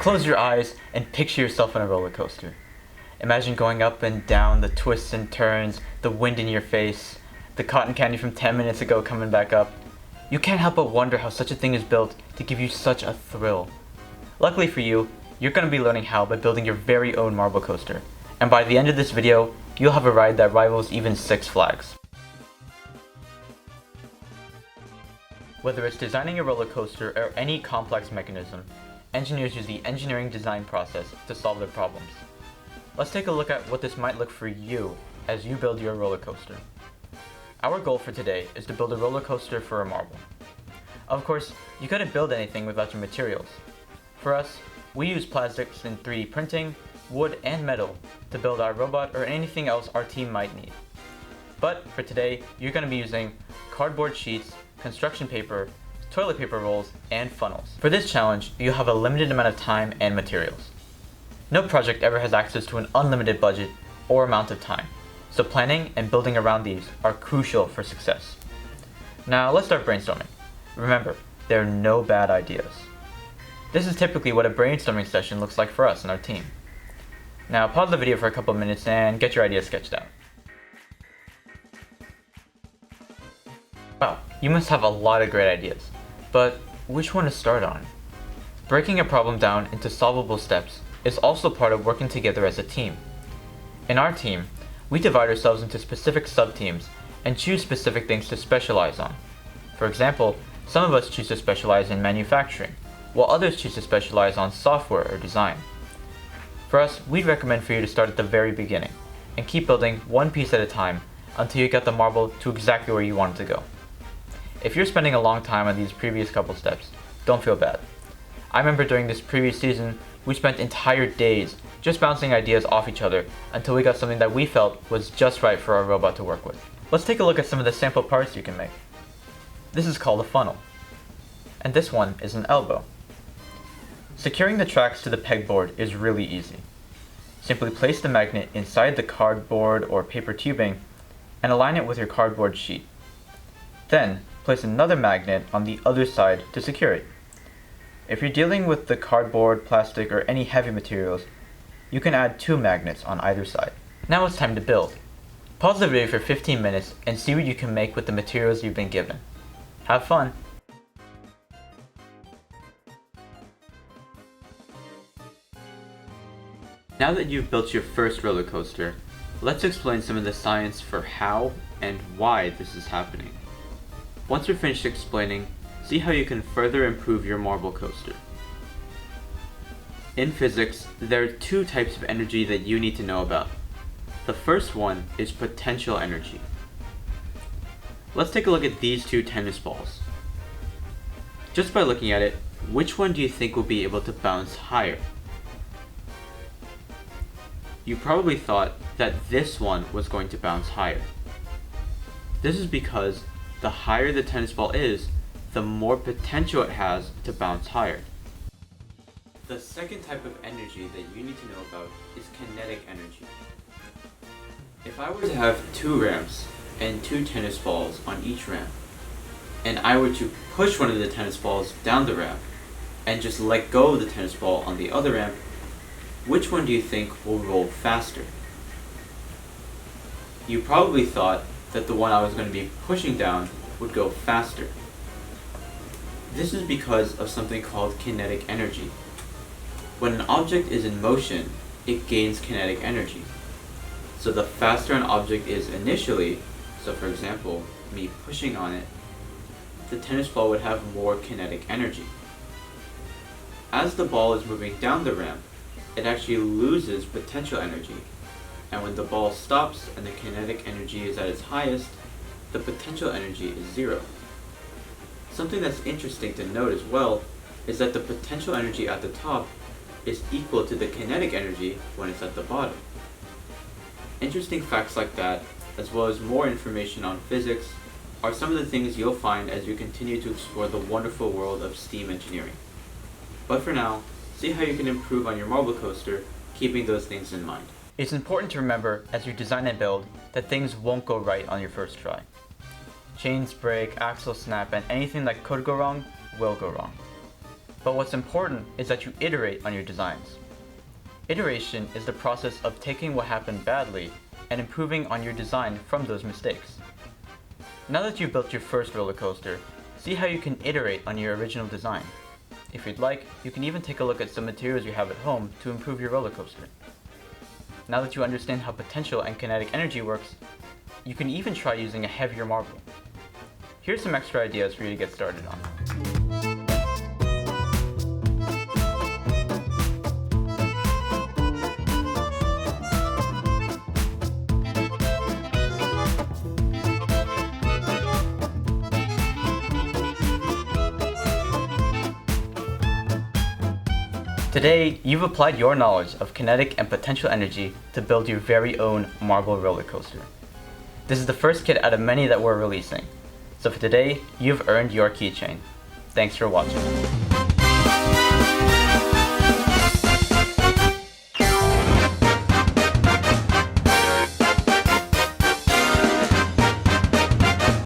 Close your eyes and picture yourself on a roller coaster. Imagine going up and down, the twists and turns, the wind in your face, the cotton candy from 10 minutes ago coming back up. You can't help but wonder how such a thing is built to give you such a thrill. Luckily for you, you're going to be learning how by building your very own marble coaster. And by the end of this video, you'll have a ride that rivals even Six Flags. Whether it's designing a roller coaster or any complex mechanism, engineers use the engineering design process to solve their problems. Let's take a look at what this might look for you as you build your roller coaster. Our goal for today is to build a roller coaster for a marble. Of course, you couldn't build anything without your materials. For us, we use plastics in 3D printing, wood, and metal to build our robot or anything else our team might need. But for today, you're going to be using cardboard sheets, construction paper, toilet paper rolls, and funnels. For this challenge, you have a limited amount of time and materials. No project ever has access to an unlimited budget or amount of time, so planning and building around these are crucial for success. Now let's start brainstorming. Remember, there are no bad ideas. This is typically what a brainstorming session looks like for us and our team. Now pause the video for a couple of minutes and get your ideas sketched out. Wow, you must have a lot of great ideas, but which one to start on? Breaking a problem down into solvable steps is also part of working together as a team. In our team, we divide ourselves into specific sub-teams and choose specific things to specialize on. For example, some of us choose to specialize in manufacturing, while others choose to specialize on software or design. For us, we'd recommend for you to start at the very beginning and keep building one piece at a time until you get the marble to exactly where you want it to go. If you're spending a long time on these previous couple steps, don't feel bad. I remember during this previous season, we spent entire days just bouncing ideas off each other until we got something that we felt was just right for our robot to work with. Let's take a look at some of the sample parts you can make. This is called a funnel, and this one is an elbow. Securing the tracks to the pegboard is really easy. Simply place the magnet inside the cardboard or paper tubing and align it with your cardboard sheet. Then, place another magnet on the other side to secure it. If you're dealing with the cardboard, plastic, or any heavy materials, you can add 2 magnets on either side. Now it's time to build. Pause the video for 15 minutes and see what you can make with the materials you've been given. Have fun! Now that you've built your first roller coaster, let's explain some of the science for how and why this is happening. Once you're finished explaining, see how you can further improve your marble coaster. In physics, there are 2 types of energy that you need to know about. The first one is potential energy. Let's take a look at these 2 tennis balls. Just by looking at it, which one do you think will be able to bounce higher? You probably thought that this one was going to bounce higher. This is because the higher the tennis ball is, the more potential it has to bounce higher. The second type of energy that you need to know about is kinetic energy. If I were to have 2 ramps and 2 tennis balls on each ramp, and I were to push one of the tennis balls down the ramp and just let go of the tennis ball on the other ramp, which one do you think will roll faster? You probably thought that the one I was going to be pushing down would go faster. This is because of something called kinetic energy. When an object is in motion, it gains kinetic energy. So the faster an object is initially, so for example, me pushing on it, the tennis ball would have more kinetic energy. As the ball is moving down the ramp, it actually loses potential energy. And when the ball stops and the kinetic energy is at its highest, the potential energy is 0. Something that's interesting to note as well is that the potential energy at the top is equal to the kinetic energy when it's at the bottom. Interesting facts like that, as well as more information on physics, are some of the things you'll find as you continue to explore the wonderful world of STEAM engineering. But for now, see how you can improve on your marble coaster, keeping those things in mind. It's important to remember as you design and build that things won't go right on your first try. Chains break, axles snap, and anything that could go wrong will go wrong. But what's important is that you iterate on your designs. Iteration is the process of taking what happened badly and improving on your design from those mistakes. Now that you've built your first roller coaster, see how you can iterate on your original design. If you'd like, you can even take a look at some materials you have at home to improve your roller coaster. Now that you understand how potential and kinetic energy works, you can even try using a heavier marble. Here's some extra ideas for you to get started on. Today, you've applied your knowledge of kinetic and potential energy to build your very own marble roller coaster. This is the first kit out of many that we're releasing. So for today, you've earned your keychain. Thanks for watching.